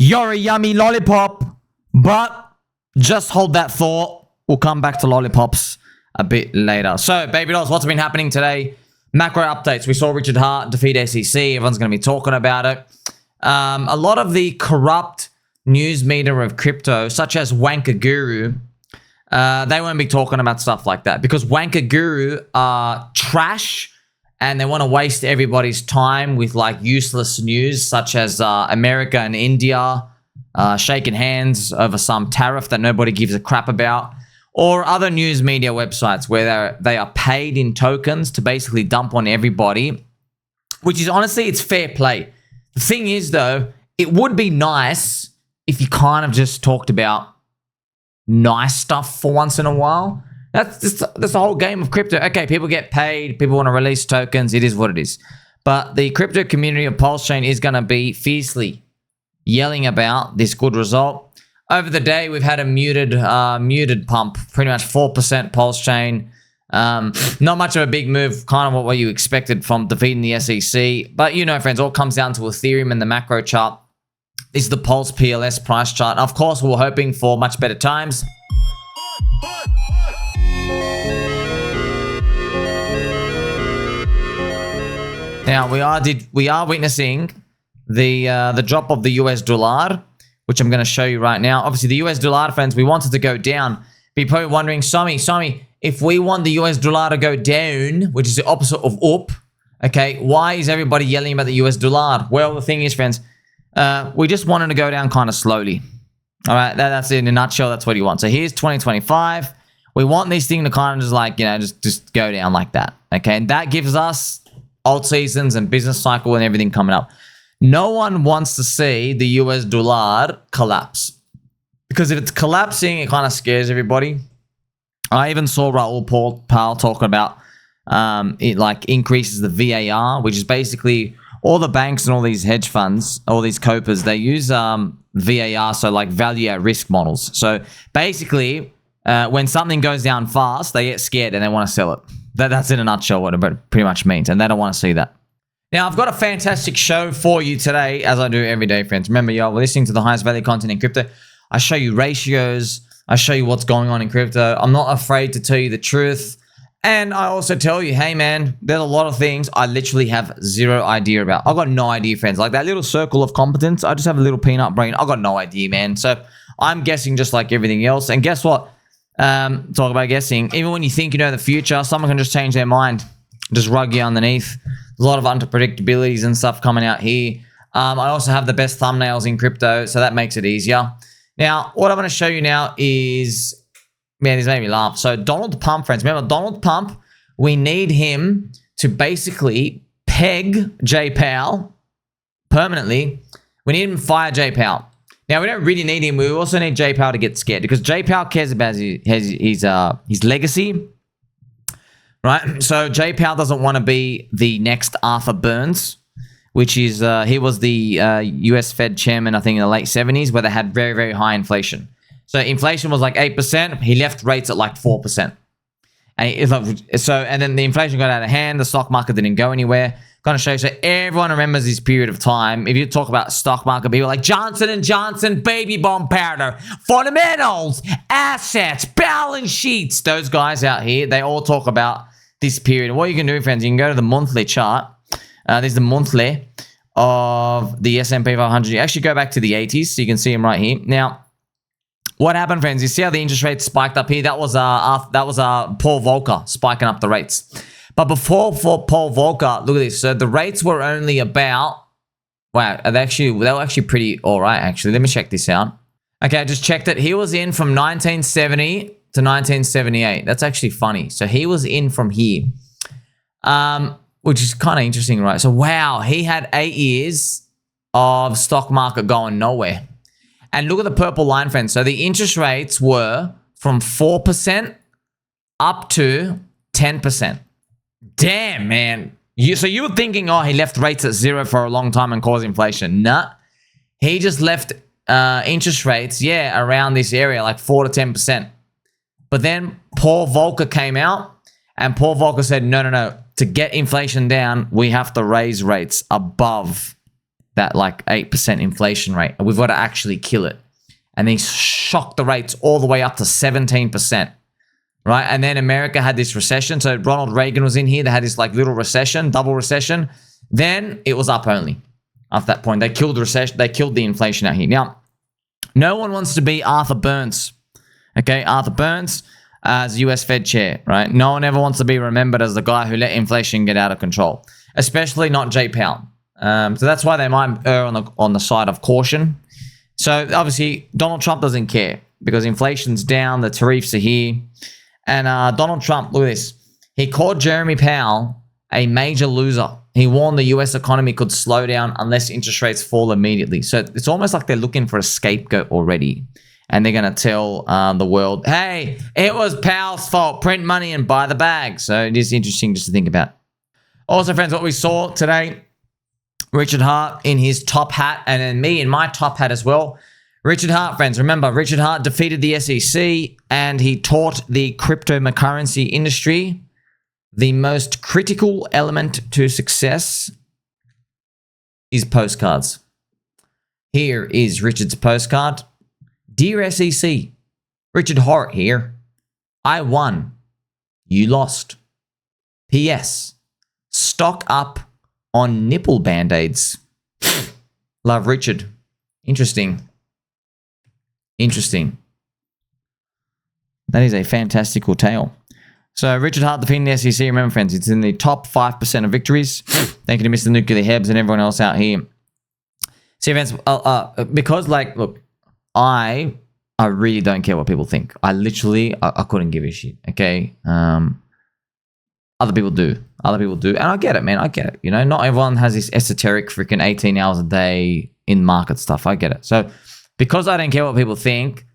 You're a yummy lollipop. But just hold that thought. We'll come back to lollipops a bit later. So, baby dolls, what's been happening today? Macro updates. We saw Richard Hart defeat SEC. Everyone's going to be talking about it. A lot of the corrupt news media of crypto, such as WankerGuru, they won't be talking about stuff like that because WankerGuru are trash and they want to waste everybody's time with like useless news such as America and India shaking hands over some tariff that nobody gives a crap about, or other news media websites where they are paid in tokens to basically dump on everybody, which is honestly, it's fair play. The thing is though, it would be nice if you kind of just talked about nice stuff for once in a while. That's the whole game of crypto. Okay, people get paid, people want to release tokens, it is what it is. But the crypto community of PulseChain is going to be fiercely yelling about this good result. Over the day, we've had a muted pump, pretty much 4% PulseChain. Not much of a big move, kind of what you expected from defeating the SEC. But you know, friends, all comes down to Ethereum and the macro chart. This is the Pulse PLS price chart. Of course, we're hoping for much better times. Now we are witnessing the drop of the US dollar, which I'm going to show you right now. Obviously, the US dollar, friends, we wanted to go down. People probably wondering, Sommi, if we want the US dollar to go down, which is the opposite of up, okay, why is everybody yelling about the US dollar? Well, the thing is, friends, we just wanted to go down kind of slowly. All right, that's it in a nutshell. That's what you want. So here's 2025. We want this thing to kind of just like, you know, just go down like that. Okay, and that gives us alt seasons and business cycle and everything coming up. No one wants to see the US dollar collapse because if it's collapsing, it kind of scares everybody. I even saw Powell talking about it like increases the VAR, which is basically all the banks and all these hedge funds, all these copers, they use VAR, so like value at risk models. So basically, when something goes down fast, they get scared and they want to sell it. That's in a nutshell what it pretty much means, and they don't want to see that. Now, I've got a fantastic show for you today, as I do every day, friends. Remember, y'all, we're listening to the highest value content in crypto. I show you ratios. I show you what's going on in crypto. I'm not afraid to tell you the truth. And I also tell you, hey, man, there's a lot of things I literally have zero idea about. I've got no idea, friends. Like that little circle of competence, I just have a little peanut brain. I've got no idea, man. So I'm guessing just like everything else. And guess what? Talk about guessing. Even when you think you know the future, someone can just change their mind. Just rug you underneath. There's a lot of unpredictabilities and stuff coming out here. I also have the best thumbnails in crypto, so that makes it easier. Now, what I'm going to show you now is, man, this made me laugh. So Donald Pump, friends. Remember, Donald Pump, we need him to basically peg Jay Powell permanently. We need him to fire Jay Powell. Now, we don't really need him. We also need Jay Powell to get scared because Jay Powell cares about his legacy. Right, so Jay Powell doesn't want to be the next Arthur Burns, which is, he was the US Fed chairman, I think, in the late 70s, where they had very, very high inflation. So inflation was like 8%. He left rates at like 4%. And then the inflation got out of hand. The stock market didn't go anywhere. Going to show you. So everyone remembers this period of time. If you talk about stock market, people like Johnson & Johnson, baby bomb powder, fundamentals, assets, balance sheets. Those guys out here, they all talk about this period. What you can do, friends, you can go to the monthly chart. This is the monthly of the S&P 500. You actually go back to the 80s, so you can see them right here. Now, what happened, friends? You see how the interest rates spiked up here? That was Paul Volcker spiking up the rates. But before Paul Volcker, look at this. So the rates were only about, wow, they were actually pretty all right, actually. Let me check this out. Okay, I just checked it. He was in from 1970 to 1978. That's actually funny. So he was in from here, which is kind of interesting, right? So, wow, he had 8 years of stock market going nowhere. And look at the purple line, friends. So the interest rates were from 4% up to 10%. Damn, man. So you were thinking, oh, he left rates at 0 for a long time and caused inflation. Nah. He just left interest rates, yeah, around this area, like 4 to 10%. But then Paul Volcker came out and Paul Volcker said, no. To get inflation down, we have to raise rates above that like 8% inflation rate. We've got to actually kill it. And they shocked the rates all the way up to 17%. Right? And then America had this recession. So Ronald Reagan was in here. They had this like little recession, double recession. Then it was up only. After that point, they killed the recession. They killed the inflation out here. Now, no one wants to be Arthur Burns. Okay, Arthur Burns as US Fed chair, right? No one ever wants to be remembered as the guy who let inflation get out of control, especially not Jay Powell. So that's why they might err on the side of caution. So obviously, Donald Trump doesn't care because inflation's down, the tariffs are here. And Donald Trump, look at this. He called Jeremy Powell a major loser. He warned the US economy could slow down unless interest rates fall immediately. So it's almost like they're looking for a scapegoat already. And they're going to tell the world, hey, it was Powell's fault. Print money and buy the bag. So it is interesting just to think about. Also, friends, what we saw today, Richard Hart in his top hat, and then me in my top hat as well. Richard Hart, friends, remember, Richard Hart defeated the SEC and he taught the cryptocurrency industry the most critical element to success is postcards. Here is Richard's postcard. Dear SEC, Richard Hart here. I won. You lost. P.S. Stock up on nipple band-aids. Love, Richard. Interesting. Interesting. That is a fantastical tale. So Richard Hart defeating the SEC. Remember, friends, it's in the top 5% of victories. Thank you to Mr. Nuclear Hebs and everyone else out here. See, friends, because, like, look, I really don't care what people think. I literally, I couldn't give a shit, okay? Other people do. Other people do. And I get it, man. I get it. You know, not everyone has this esoteric freaking 18 hours a day in market stuff. I get it. So because I don't care what people think,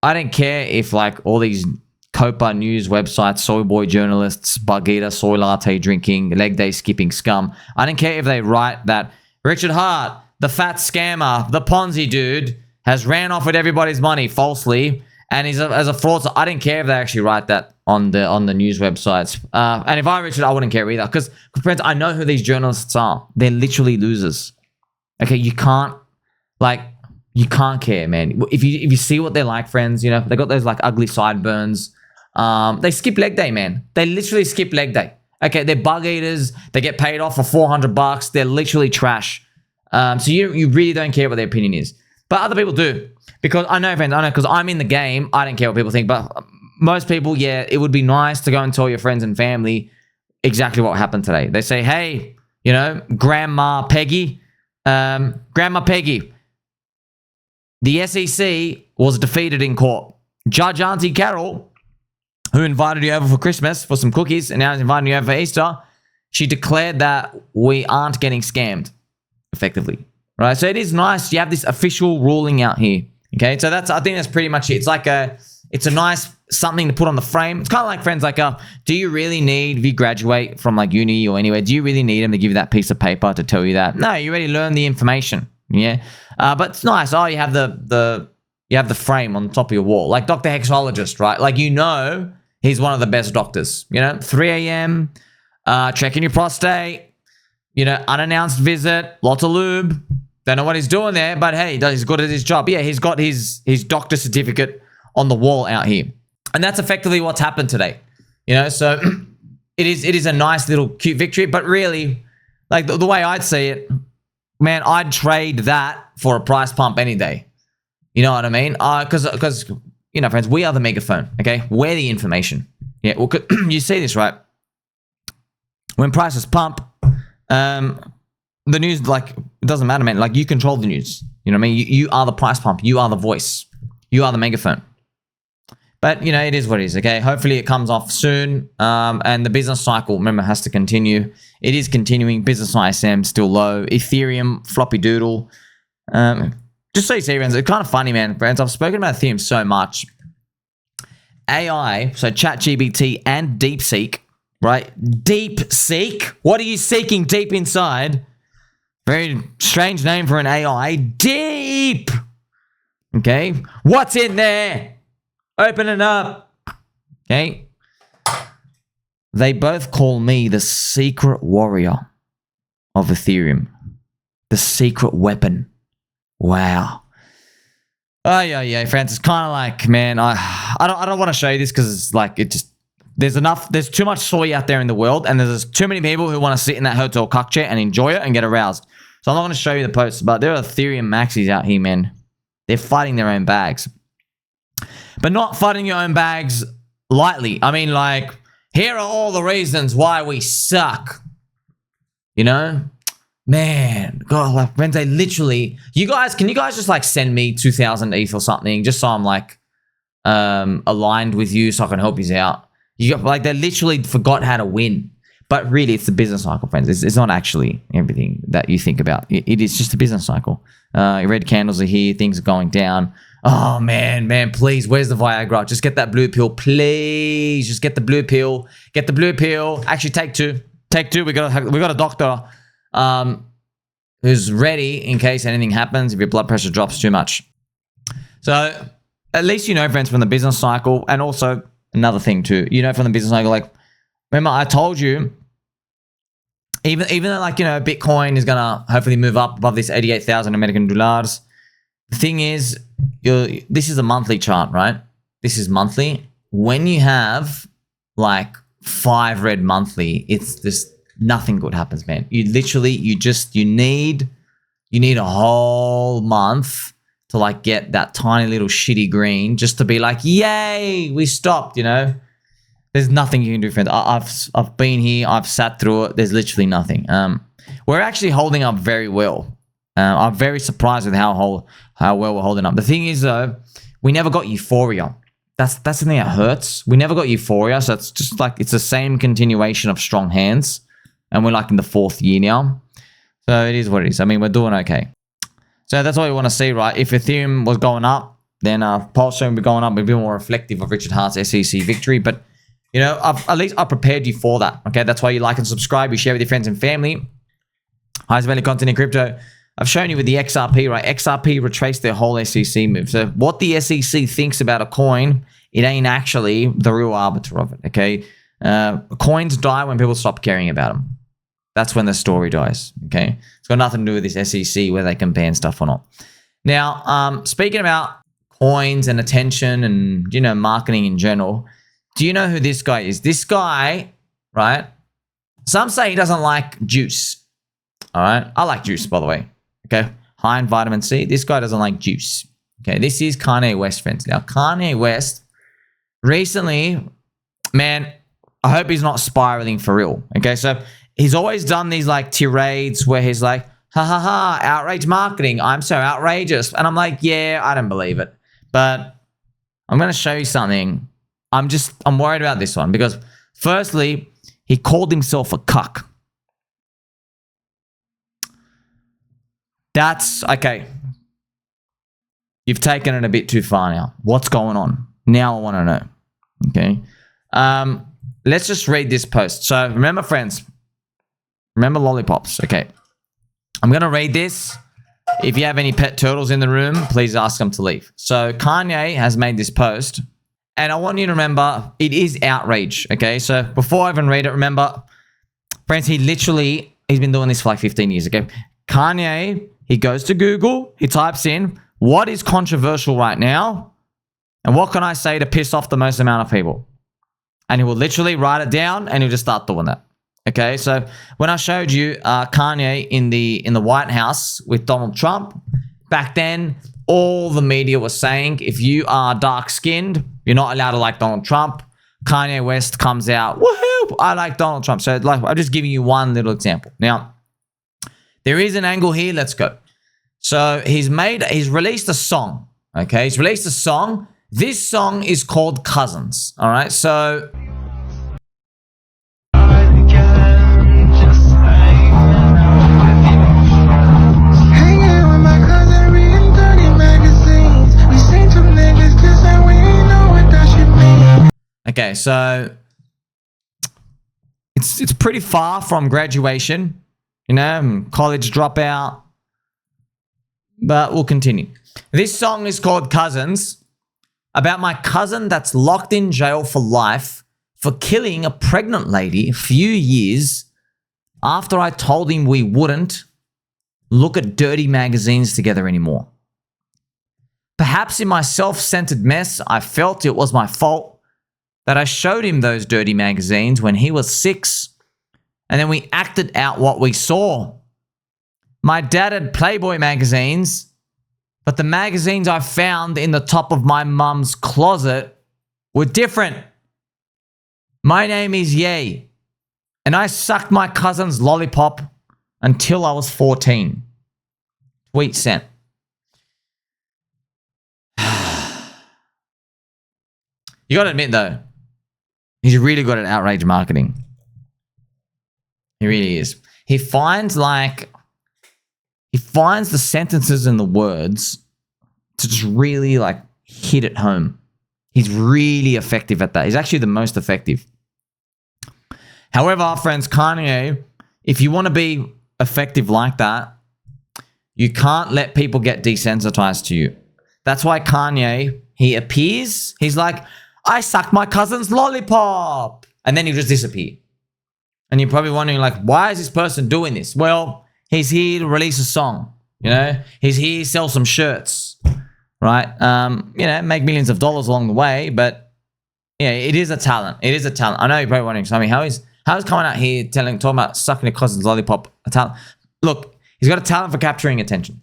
I don't care if like all these Copa news websites, Soyboy Journalists, bug eater, soy latte drinking, leg day skipping scum. I don't care if they write that Richard Hart, the fat scammer, the Ponzi dude, has ran off with everybody's money falsely and is as a fraud. I didn't care if they actually write that on the news websites. And if I were Richard, I wouldn't care either. Because, friends, I know who these journalists are. They're literally losers. Okay, you can't care, man. If you see what they're like, friends, you know, they got those like ugly sideburns. They skip leg day, man. They literally skip leg day. Okay, they're bug eaters. They get paid off for $400. They're literally trash. So you really don't care what their opinion is. But other people do. Because I know, friends, because I'm in the game, I don't care what people think. But most people, yeah, it would be nice to go and tell your friends and family exactly what happened today. They say, hey, you know, Grandma Peggy, the SEC was defeated in court. Judge Auntie Carol, who invited you over for Christmas for some cookies and now is inviting you over for Easter, she declared that we aren't getting scammed, effectively. Right? So it is nice. You have this official ruling out here. Okay? So I think that's pretty much it. It's like it's a nice something to put on the frame. It's kind of like, friends, like, do you really need, if you graduate from like uni or anywhere, do you really need them to give you that piece of paper to tell you that? No, you already learned the information. Yeah. But it's nice. Oh, you have the frame on top of your wall. Like Dr. Hexologist, right? Like, you know, he's one of the best doctors. You know, 3 a.m., checking your prostate, you know, unannounced visit, lots of lube. Don't know what he's doing there, but hey, he's good at his job. Yeah, he's got his doctor certificate on the wall out here. And that's effectively what's happened today. You know, so it is a nice little cute victory, but really, like the way I'd see it, man, I'd trade that for a price pump any day. You know what I mean? Because you know, friends, we are the megaphone, okay? We're the information. Yeah, well, you see this, right? When prices pump, the news, like, it doesn't matter, man. Like, you control the news. You know what I mean? You are the price pump. You are the voice. You are the megaphone. But, you know, it is what it is, okay? Hopefully it comes off soon. And the business cycle, remember, has to continue. It is continuing. Business ISM still low. Ethereum, floppy doodle. Just so you see, friends, it's kind of funny, man. Friends, I've spoken about Ethereum so much. AI, so ChatGPT and DeepSeek, right? DeepSeek. What are you seeking deep inside? Very strange name for an AI. Deep. Okay. What's in there? Open it up. Okay. They both call me the secret warrior of Ethereum. The secret weapon. Wow. Oh, yeah, friends. It's kind of like, man, I don't want to show you this because it's like, there's too much soy out there in the world, and there's too many people who want to sit in that hotel cuck chair and enjoy it and get aroused. So I'm not going to show you the posts, but there are Ethereum maxis out here, man. They're fighting their own bags. But not fighting your own bags lightly. I mean, like, here are all the reasons why we suck. You know? Man, God, like, when they literally, can you guys just like send me 2,000 ETH or something, just so I'm like aligned with you, so I can help you out. Like, they literally forgot how to win, but really, it's the business cycle, friends. It's not actually everything that you think about. It is just a business cycle. Red candles are here, things are going down. Oh man, please, where's the Viagra? Just get that blue pill, please. Just get the blue pill. Get the blue pill. Actually, take two. We got a doctor. Who's ready in case anything happens if your blood pressure drops too much. So at least you know, friends, from the business cycle, and also another thing too, you know, from the business cycle, like, remember I told you, even though, like, you know, Bitcoin is gonna hopefully move up above this 88,000 American dollars. The thing is, this is a monthly chart, right? This is monthly. When you have like 5 red monthly, it's just nothing good happens, man. You literally, you need a whole month to like get that tiny little shitty green just to be like, yay, we stopped, you know? There's nothing you can do, friends. I've been here, I've sat through it. There's literally nothing. We're actually holding up very well. I'm very surprised with how well we're holding up. The thing is, though, we never got euphoria. That's the thing that hurts. We never got euphoria, so it's just like, it's the same continuation of strong hands. And we're like in the 4th year now. So it is what it is. I mean, we're doing okay. So that's what we want to see, right? If Ethereum was going up, then PulseChain would be going up. We'd be more reflective of Richard Hart's SEC victory. But, you know, at least I prepared you for that. Okay, that's why you like and subscribe. You share with your friends and family. Highest value content in crypto. I've shown you with the XRP, right? XRP retraced their whole SEC move. So what the SEC thinks about a coin, it ain't actually the real arbiter of it, okay? Coins die when people stop caring about them. That's when the story dies, okay? It's got nothing to do with this SEC, whether they can ban stuff or not. Now, speaking about coins and attention and, you know, marketing in general, do you know who this guy is? This guy, right? Some say he doesn't like juice, all right? I like juice, by the way, okay? High in vitamin C. This guy doesn't like juice, okay? This is Kanye West, friends. Now, Kanye West recently, man, I hope he's not spiraling for real, okay? So he's always done these like tirades where he's like, ha ha ha, outrage marketing. I'm so outrageous. And I'm like, yeah, I don't believe it. But I'm going to show you something. I'm worried about this one because firstly, he called himself a cuck. That's okay. You've taken it a bit too far now. What's going on? Now I want to know. Okay. Let's just read this post. So remember, friends, remember Lollipops. Okay. I'm going to read this. If you have any pet turtles in the room, please ask them to leave. So Kanye has made this post. And I want you to remember, it is outrage. Okay. So before I even read it, remember, friends, he's been doing this for like 15 years. Okay. Kanye, he goes to Google. He types in, what is controversial right now? And what can I say to piss off the most amount of people? And he will literally write it down and he'll just start doing that. Okay, so when I showed you Kanye in the White House with Donald Trump, back then, all the media was saying, if you are dark-skinned, you're not allowed to like Donald Trump. Kanye West comes out, woohoo, I like Donald Trump. So like, I'm just giving you one little example. Now, there is an angle here. Let's go. So he's released a song. Okay, he's released a song. This song is called Cousins. All right, so okay, so it's pretty far from graduation, you know, college dropout, but we'll continue. This song is called Cousins, about my cousin that's locked in jail for life for killing a pregnant lady a few years after I told him we wouldn't look at dirty magazines together anymore. Perhaps in my self-centered mess, I felt it was my fault that I showed him those dirty magazines when he was 6, and then we acted out what we saw. My dad had Playboy magazines, but the magazines I found in the top of my mum's closet were different. My name is Ye, and I sucked my cousin's lollipop until I was 14. Tweet sent. You got to admit, though, he's really good at outrage marketing. He really is. He finds the sentences and the words to just really like hit it home. He's really effective at that. He's actually the most effective. However, friends, Kanye, if you want to be effective like that, you can't let people get desensitized to you. That's why Kanye, he appears, he's like, I sucked my cousin's lollipop. And then he'll just disappear. And you're probably wondering, like, why is this person doing this? Well, he's here to release a song, you know? He's here to sell some shirts, right? You know, make millions of dollars along the way, but yeah, it is a talent. It is a talent. I know you're probably wondering, Sommi, how is coming out here talking about sucking your cousin's lollipop a talent? Look, he's got a talent for capturing attention.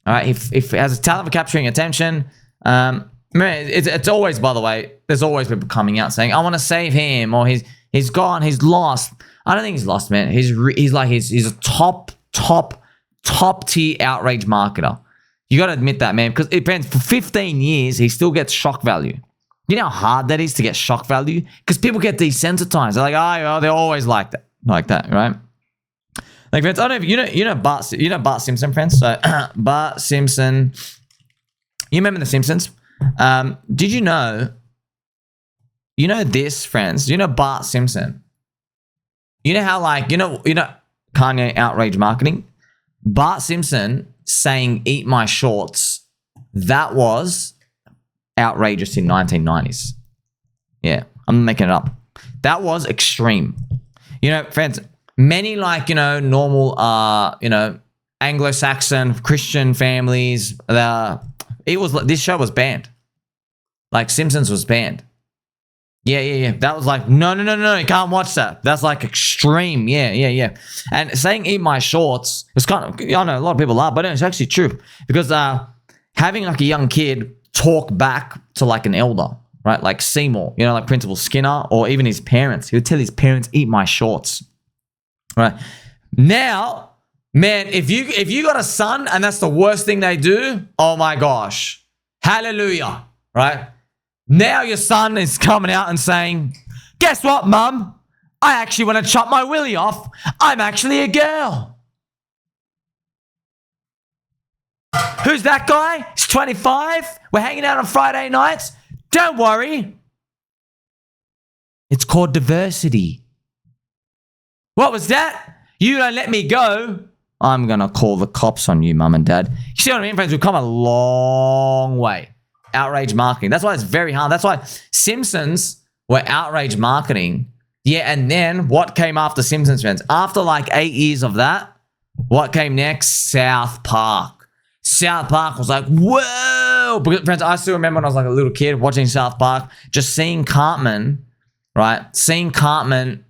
All right, if he has a talent for capturing attention, it's always, by the way, there's always people coming out saying, I want to save him, or he's gone, he's lost. I don't think he's lost, man. He's a top tier outrage marketer. You got to admit that, man, because it depends. For 15 years, he still gets shock value. You know how hard that is to get shock value? Because people get desensitized. They're like, oh, they're always like that, right? Like, friends, I don't know if you know Bart Simpson, friends. So Bart Simpson, you remember The Simpsons? Did you know this, friends? You know Bart Simpson? You know how, like, you know Kanye outrage marketing? Bart Simpson saying "eat my shorts," that was outrageous in 1990s. Yeah, I'm making it up. That was extreme. You know, friends, many, like, normal Anglo-Saxon Christian families, this show was banned. Like, Simpsons was banned. Yeah. That was like, no, you can't watch that. That's like extreme. Yeah. And saying "eat my shorts" was kind of, I know a lot of people laugh, but it's actually true. Because having like a young kid talk back to like an elder, right? Like Seymour, like Principal Skinner, or even his parents. He would tell his parents, "eat my shorts." Right? Now, man, if you got a son and that's the worst thing they do, oh my gosh. Hallelujah. Right? Now your son is coming out and saying, "Guess what, Mum? I actually want to chop my willy off. I'm actually a girl." Who's that guy? He's 25. We're hanging out on Friday nights. Don't worry. It's called diversity. What was that? You don't let me go, I'm going to call the cops on you, Mum and Dad. You see what I mean, friends? We've come a long way. Outrage marketing. That's why it's very hard. That's why Simpsons were outrage marketing. Yeah, and then what came after Simpsons, friends? After like 8 years of that, what came next? South Park. South Park was like, whoa. Because, friends, I still remember when I was like a little kid watching South Park, just seeing Cartman, right? Seeing Cartman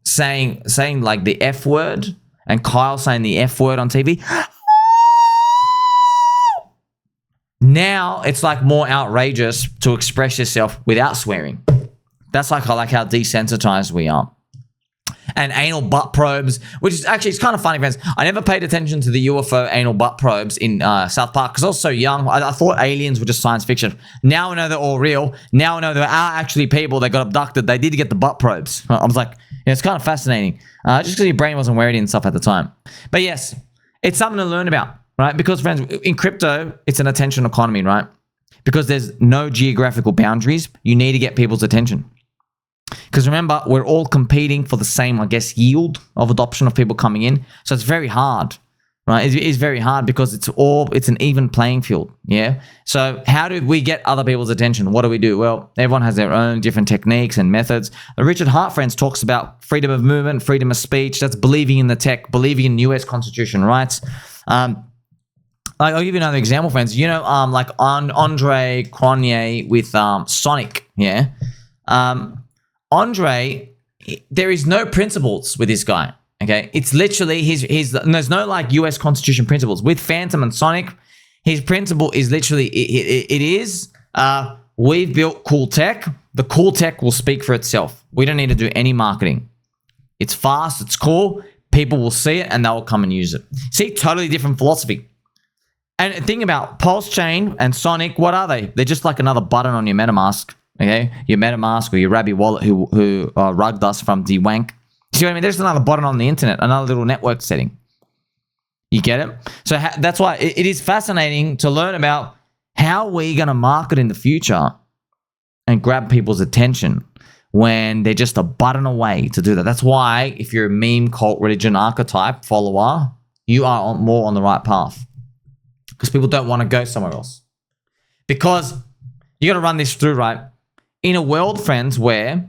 saying like the F word, and Kyle saying the F word on TV. Now it's like more outrageous to express yourself without swearing. That's like how desensitized we are. And anal butt probes, which is actually, it's kind of funny, friends. I never paid attention to the UFO anal butt probes in South Park because I was so young. I thought aliens were just science fiction. Now I know they're all real. Now I know there are actually people that got abducted. They did get the butt probes. I was like, yeah, it's kind of fascinating. Just because your brain wasn't wearing it and stuff at the time. But yes, it's something to learn about, right? Because, friends, in crypto, it's an attention economy, right? Because there's no geographical boundaries. You need to get people's attention. Because remember, we're all competing for the same, I guess, yield of adoption of people coming in. So it's very hard, right? It's very hard because it's an even playing field, yeah? So how do we get other people's attention? What do we do? Well, everyone has their own different techniques and methods. Richard Hart, friends, talks about freedom of movement, freedom of speech. That's believing in the tech, believing in US Constitution rights. I'll give you another example, friends. You know, like on Andre Cronje with Sonic, yeah. Andre, there is no principles with this guy. Okay, it's literally there's no like U.S. Constitution principles with Phantom and Sonic. His principle is literally it is we've built cool tech. The cool tech will speak for itself. We don't need to do any marketing. It's fast. It's cool. People will see it and they will come and use it. See, totally different philosophy. And think about PulseChain and Sonic. What are they? They're just like another button on your MetaMask. Okay, your MetaMask or your Rabby wallet who rugged us from dewank. See what I mean? There's another button on the internet, another little network setting. You get it? So that's why it is fascinating to learn about how we're going to market in the future and grab people's attention when they're just a button away to do that. That's why if you're a meme, cult, religion, archetype follower, you are more on the right path. Because people don't want to go somewhere else. Because you got to run this through, right? In a world, friends, where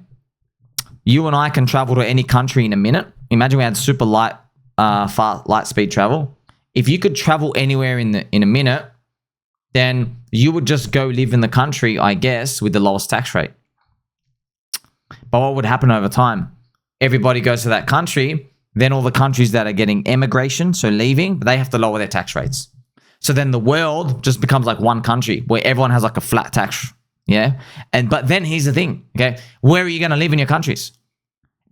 you and I can travel to any country in a minute. Imagine we had super light speed travel. If you could travel anywhere in a minute, then you would just go live in the country, I guess, with the lowest tax rate. But what would happen over time? Everybody goes to that country. Then all the countries that are getting emigration, so leaving, they have to lower their tax rates. So then the world just becomes like one country where everyone has like a flat tax. Yeah. But then here's the thing. Okay. Where are you going to live in your countries?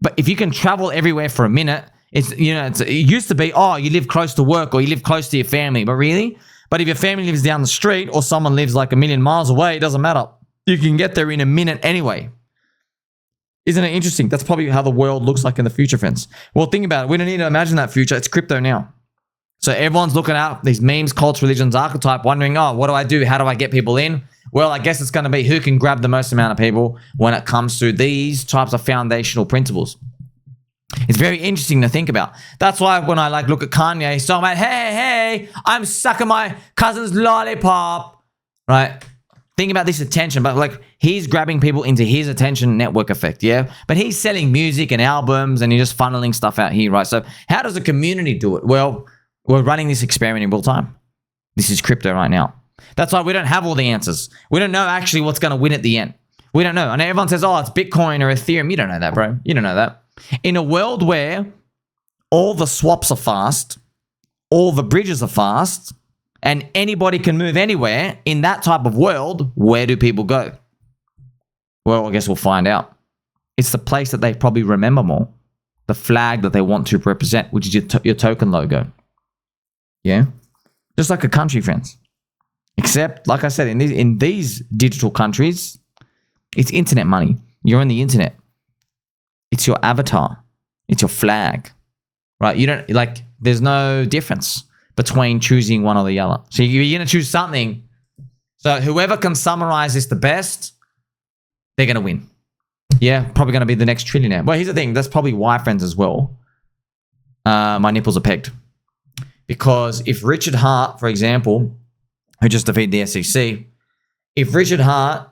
But if you can travel everywhere for a minute, it used to be, oh, you live close to work or you live close to your family. But really? But if your family lives down the street or someone lives like a million miles away, it doesn't matter. You can get there in a minute anyway. Isn't it interesting? That's probably how the world looks like in the future, friends. Well, think about it. We don't need to imagine that future. It's crypto now. So everyone's looking at these memes, cults, religions, archetype, wondering, oh, what do I do? How do I get people in? Well, I guess it's going to be who can grab the most amount of people when it comes to these types of foundational principles. It's very interesting to think about. That's why when I look at Kanye, he's talking about, hey, I'm sucking my cousin's lollipop, right? Think about this attention, but he's grabbing people into his attention network effect, yeah? But he's selling music and albums and he's just funneling stuff out here, right? So how does a community do it? Well, we're running this experiment in real time. This is crypto right now. That's why we don't have all the answers. We don't know actually what's going to win at the end. We don't know. And everyone says, oh, it's Bitcoin or Ethereum. You don't know that, bro. You don't know that. In a world where all the swaps are fast, all the bridges are fast, and anybody can move anywhere, in that type of world, where do people go? Well, I guess we'll find out. It's the place that they probably remember more. The flag that they want to represent, which is your token logo. Yeah? Just like a country, friends. Except, like I said, in these digital countries, it's internet money. You're on the internet. It's your avatar. It's your flag. Right? You don't, there's no difference between choosing one or the other. So you're going to choose something. So whoever can summarize this the best, they're going to win. Yeah, probably going to be the next trillionaire. Well, here's the thing. That's probably why, friends, as well. My nipples are pegged. Because if Richard Hart, for example, who just defeated the SEC, if Richard Hart,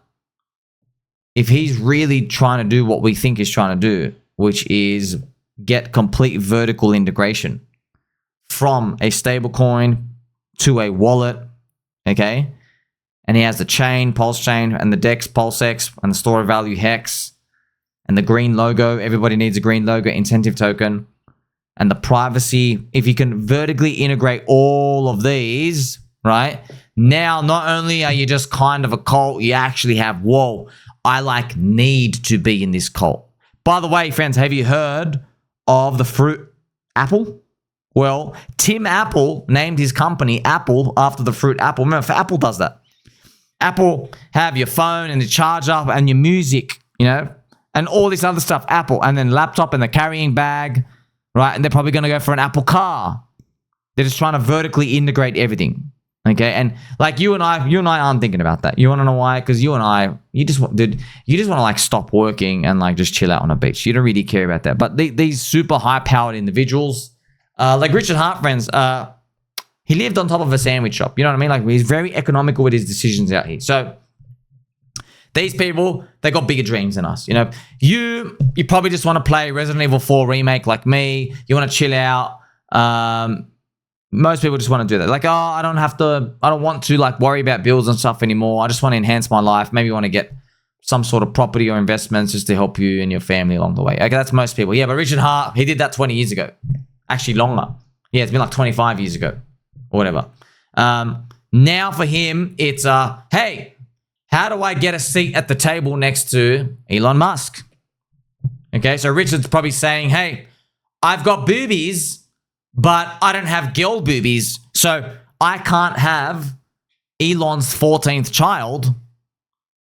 if he's really trying to do what we think he's trying to do, which is get complete vertical integration from a stable coin to a wallet, okay? And he has the chain, PulseChain, and the DEX, PulseX, and the store of value Hex, and the green logo. Everybody needs a green logo, incentive token. And the privacy, if you can vertically integrate all of these, right? Now, not only are you just kind of a cult, you actually have, whoa, I need to be in this cult. By the way, friends, have you heard of the fruit apple? Well, Tim Apple named his company Apple after the fruit apple. Remember, Apple does that. Apple have your phone and the charger and your music, and all this other stuff, Apple, and then laptop and the carrying bag. Right, and they're probably going to go for an Apple car. They're just trying to vertically integrate everything. Okay, and you and I aren't thinking about that. You want to know why? Because you and I, you just want to stop working and just chill out on a beach. You don't really care about that. But these super high-powered individuals, like Richard Hart, friends, he lived on top of a sandwich shop. You know what I mean? He's very economical with his decisions out here. So these people, they got bigger dreams than us. You probably just want to play Resident Evil 4 remake like me. You want to chill out. most people just want to do that. Like, oh, I don't want to like worry about bills and stuff anymore. I just want to enhance my life. Maybe you want to get some sort of property or investments just to help you and your family along the way. Okay, that's most people. Yeah, but Richard Hart, he did that 20 years ago. Actually, longer. Yeah, it's been like 25 years ago or whatever. Now for him, it's, hey, how do I get a seat at the table next to Elon Musk? Okay, so Richard's probably saying, hey, I've got boobies, but I don't have girl boobies, so I can't have Elon's 14th child.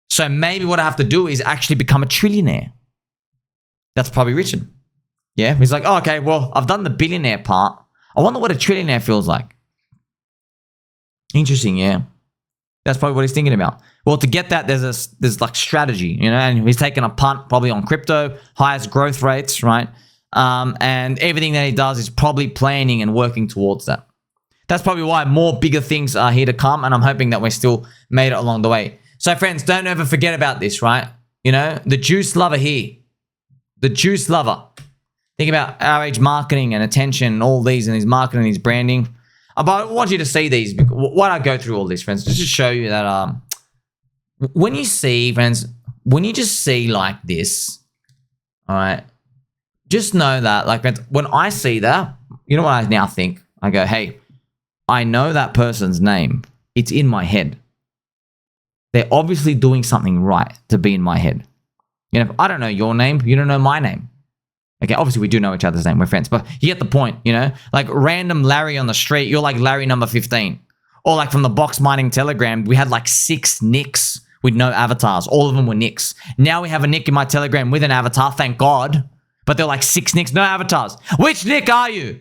So maybe what I have to do is actually become a trillionaire. That's probably Richard. Yeah, he's like, oh, okay, well, I've done the billionaire part. I wonder what a trillionaire feels like. Interesting, yeah. That's probably what he's thinking about. Well, to get that, there's like strategy, you know, and he's taking a punt probably on crypto, highest growth rates, right? And everything that he does is probably planning and working towards that. That's probably why more bigger things are here to come, and I'm hoping that we're still made it along the way. So, friends, don't ever forget about this, right? You know, the juice lover here. The juice lover. Think about Outrage marketing and attention and all these and his marketing and his branding. But I want you to see these. Why I go through all this, friends? Just to show you that when you see, friends, when you just see like this, all right, just know that, like, when I see that, you know what I now think? I go, hey, I know that person's name. It's in my head. They're obviously doing something right to be in my head. You know, if I don't know your name, you don't know my name. Okay, obviously we do know each other's name. We're friends. But you get the point, you know? Like random Larry on the street, you're like Larry number 15. Or like from the box mining Telegram, we had like 6 nicks with no avatars. All of them were nicks. Now we have a nick in my Telegram with an avatar, thank God. But they're like 6 nicks, no avatars. Which nick are you?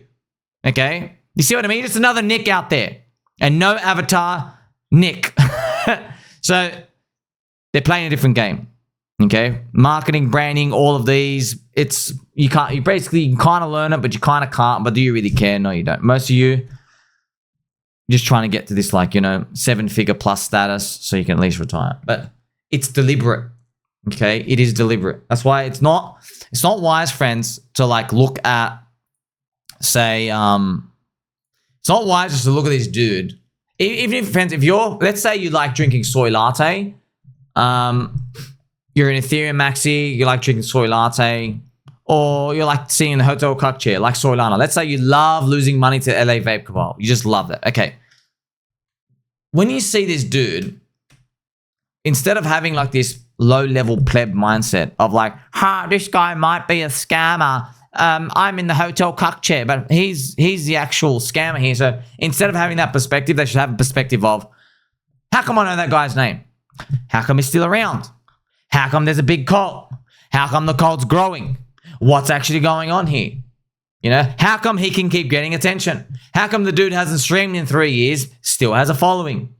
Okay? You see what I mean? It's another nick out there. And no avatar, nick. So they're playing a different game. Okay? Marketing, branding, all of these. You basically kind of learn it, but you kind of can't. But do you really care? No, you don't. Most of you just trying to get to this, like, you know, 7-figure plus status so you can at least retire. But it's deliberate. Okay? It is deliberate. That's why it's not wise, friends, to like look at, say, it's not wise just to look at this dude. Even if, friends, let's say you like drinking soy latte, you're an Ethereum maxi, you like drinking soy latte, or you're like sitting in the hotel cuck chair, like soy lana. Let's say you love losing money to LA Vape Cabal. You just love that. Okay. When you see this dude, instead of having like this low-level pleb mindset of like, this guy might be a scammer. I'm in the hotel cuck chair, but he's the actual scammer here. So instead of having that perspective, they should have a perspective of, how come I know that guy's name? How come he's still around? How come there's a big cult? How come the cult's growing? What's actually going on here? You know, how come he can keep getting attention? How come the dude hasn't streamed in 3 years, still has a following?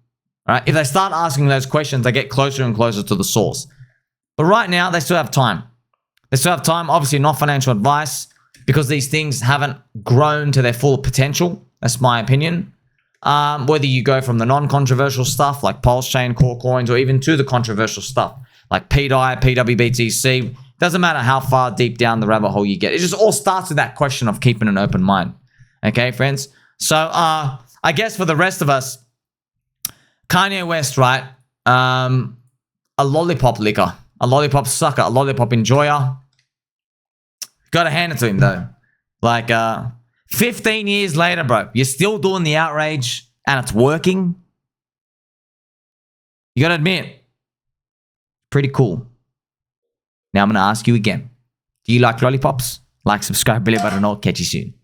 All right? If they start asking those questions, they get closer and closer to the source. But right now, they still have time. They still have time, obviously not financial advice, because these things haven't grown to their full potential. That's my opinion. Whether you go from the non-controversial stuff like PulseChain, core coins, or even to the controversial stuff like PDI, PWBTC, doesn't matter how far deep down the rabbit hole you get. It just all starts with that question of keeping an open mind. Okay, friends? So, I guess for the rest of us, Kanye West, right? A lollipop licker. A lollipop sucker, a lollipop enjoyer. Gotta hand it to him, though. Like, 15 years later, bro, you're still doing the outrage and it's working. You gotta admit, pretty cool. Now I'm gonna ask you again. Do you like lollipops? Like, subscribe, bell button, or catch you soon.